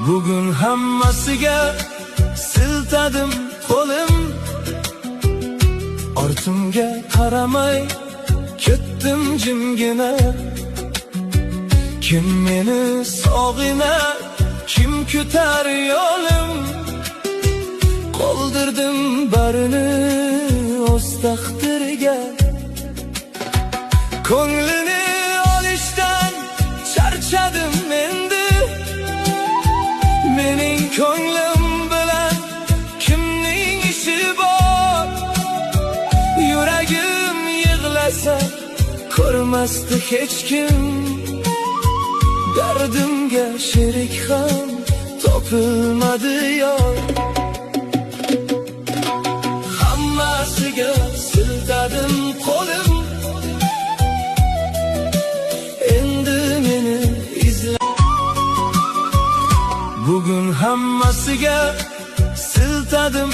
Bugun hammasiga siltadim qo'lim, ortimga qaramay ketdim jimgina. Kim meni sog'inar, kim kutar yo'lim, qoldirdim barini o'z taqdiriga. Ko'nglini olishdan charchadim endi, mening ko'nglim bilan kimning ishi bor? Yuragim yig'lasa ko'rmasdi hech kim, dardimga sherik ham topilmadi yor. Hammasiga siltadim qo'lim, endi meni izla. Bugun hammasiga siltadim